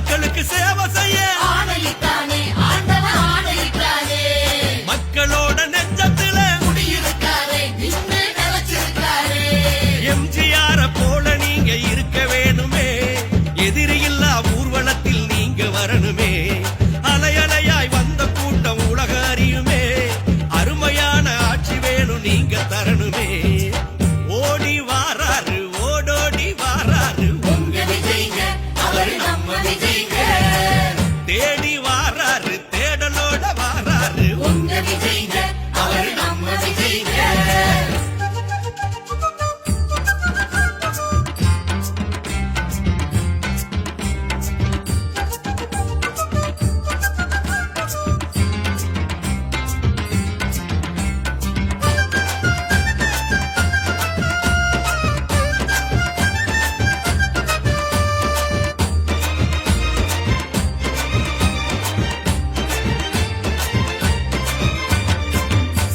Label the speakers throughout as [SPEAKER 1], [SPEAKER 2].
[SPEAKER 1] மக்களுக்கு சேவை செய்ய
[SPEAKER 2] ஆணையிட்டானே ஆண்டவன் ஆணையிட்டானே.
[SPEAKER 1] மக்களோட நெஞ்சத்துல
[SPEAKER 2] குடியிருக்காரே நின்னு நிலைச்சிருக்காரே.
[SPEAKER 1] எம்ஜிஆர போல நீங்க இருக்க வேணுமே, எதிரியில்லா ஊர்வலத்தில் நீங்க வரணுமே. அலையலையாய் வந்த கூட்டம் உலக அறியுமே, அருமையான ஆட்சி வேணும் நீங்க தரணுமே. ஓடி வாராரு ஓடோடி வாராரு
[SPEAKER 2] உங்க விஜய்ங்க அவரு நம்ம விஜய்ங்க.
[SPEAKER 1] தேடி வாராரு தேடலோட வாராரு
[SPEAKER 2] உங்க விஜய்ங்க அவரு நம்ம விஜய்ங்க.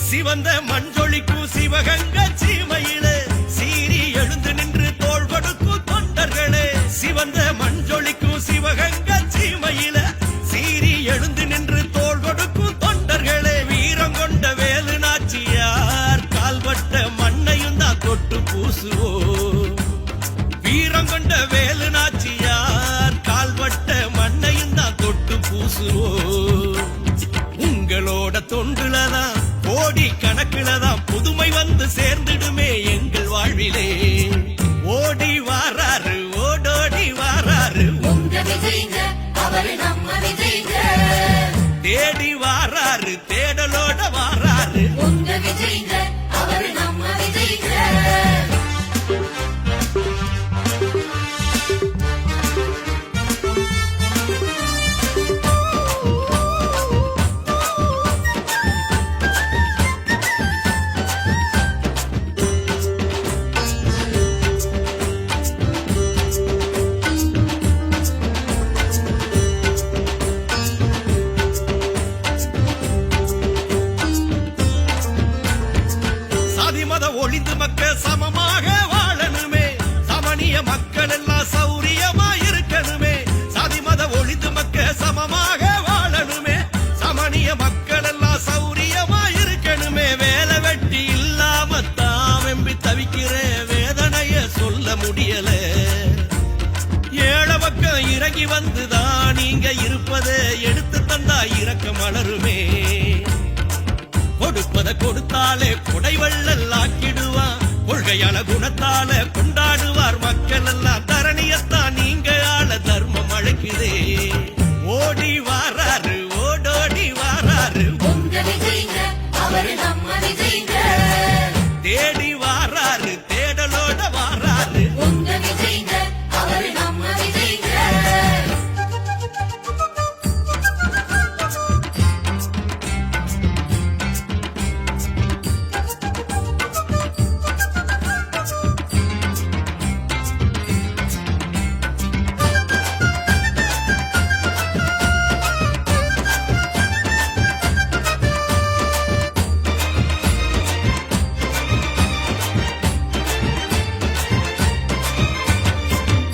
[SPEAKER 1] சிவந்த மஞ்சொலிக்கும் சிவகங்க சீமையிலே சீறி எழுந்து நின்று தோள் கொடுக்கும் தொண்டர்களே. சிவந்த மஞ்சொலிக்கும் சிவகங்க சீமையிலே சீறி எழுந்து நின்று தோள் கொடுக்கும் தொண்டர்களே. வீரம் கொண்ட வேலு நாச்சியார் கால்பட்ட மண்ணையும் தான் தொட்டு பூசுவோம். வீரம் கொண்ட வேலு நாச்சியார் கால்பட்ட மண்ணையும் தான் தொட்டு பூசுவோம். உங்களோட தொண்டுலதான் கோடி கணக்குலதான் புதுமை வந்து சேர்ந்துடுமே எங்கள் வாழ்விலே. ஓடி வாராரு ஓடோடி வாராரு
[SPEAKER 2] உங்க விஜய்ங்க அவரு நம்ம விஜய்ங்க.
[SPEAKER 1] தேடி வாராரு தேடலோட வாராரு
[SPEAKER 2] உங்க விஜய்ங்க அவரு நம்ம விஜய்ங்க.
[SPEAKER 1] சாதி மத ஒளிந்து மக்க சமமாக வாழணுமே, சமணிய மக்கள் எல்லாம் சௌரியமா இருக்கணுமே. சாதி மத ஒளிந்து மக்க சமமாக வாழணுமே, சமணிய மக்கள் எல்லாம் சௌரியமா இருக்கணுமே. வேலை வெட்டி இல்லாம தாவெம்பி தவிக்கிற வேதனைய சொல்ல முடியல. ஏழை பக்கம் இறங்கி வந்துதான் நீங்க இருப்பதை எடுத்து தந்தா இறக்க மலருமே. கொடுப்பத கொடுத்தாலே கொடை வள்ளல் ஆக்கிடுவான், கொள்கையான குணத்தால கொண்டாடுவார் மக்கள் எல்லாம். தரணியத்தான் நீங்க ஆள தர்மம் அழைக்குதே. ஓடி வாராரு ஓடோடி வாராரு
[SPEAKER 2] உங்க விஜய்ங்க அவரு நம்ம விஜய்ங்க.
[SPEAKER 1] தேடி வாராரு தேடலோட வாராரு
[SPEAKER 2] உங்க விஜய்ங்க அவரு நம்ம விஜய்ங்க.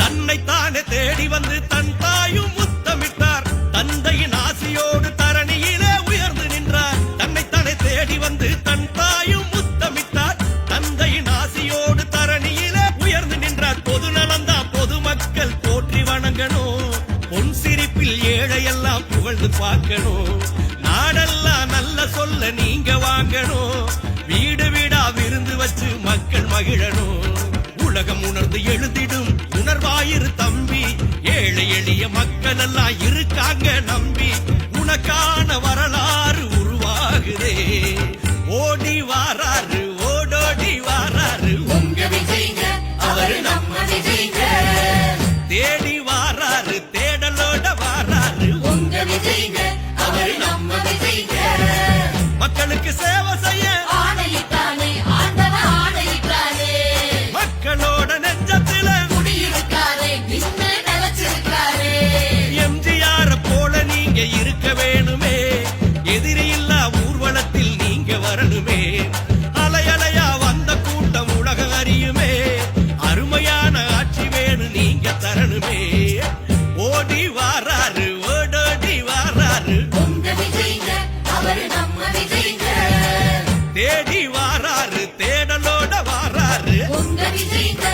[SPEAKER 1] தன்னைத்தானே தேடி வந்து தன் தாயும் முத்தமிட்டார், தந்தையின் ஆசியோடு தரணியிலே உயர்ந்து நின்றார். தன்னைத்தானே தேடி வந்து தன் தாயும் முத்தமிட்டார், தந்தையின் ஆசியோடு தரணியிலே உயர்ந்து நின்றார். பொது நலம்தான் பொதுமக்கள் போற்றி வணங்கணும், பொன் சிரிப்பில் ஏழையெல்லாம் புகழ்ந்து பார்க்கணும். நாடெல்லாம் நல்ல சொல்ல நீங்க வாங்கணும், வீடு வீடா விருந்து வச்சு மக்கள் மகிழணும். உலகம் உணர்ந்து எழுதிடும் உணர்வாயிரு தம்பி, ஏழை எளிய மக்கள் எல்லாம் இருக்காங்க நம்பி. உனக்கான வரலாறு உருவாகுதே. ஓடி வாராரு ஓடோடி வாராரு
[SPEAKER 2] உங்க விஜய்ங்க அவரு நம்ம விஜய்ங்க.
[SPEAKER 1] தேடி வாராரு தேடலோட வாராரு
[SPEAKER 2] உங்க விஜய்ங்க அவரு நம்ம விஜய்ங்க.
[SPEAKER 1] மக்களுக்கு சேவை செய்ய
[SPEAKER 2] ஆணையிட்டானே ஆண்டவன் ஆணையிட்டானே.
[SPEAKER 1] மக்களோட நெஞ்சத்துல
[SPEAKER 2] குடியிருக்காரே நின்னு நிலைச்சிருக்காரே.
[SPEAKER 1] எம்ஜிஆர போல நீங்க இருக்க வேணுமே, எதிரியில்லா ஊர்வலத்தில் நீங்க வரணுமே. அலையலையா வந்த கூட்டம் உலக அறியுமே, அருமையான ஆட்சி வேணும் நீங்க தரணுமே. ஓடி வாரா தேடி வாராரு தேடலோட வாராரு
[SPEAKER 2] உங்க விஜய்ங்க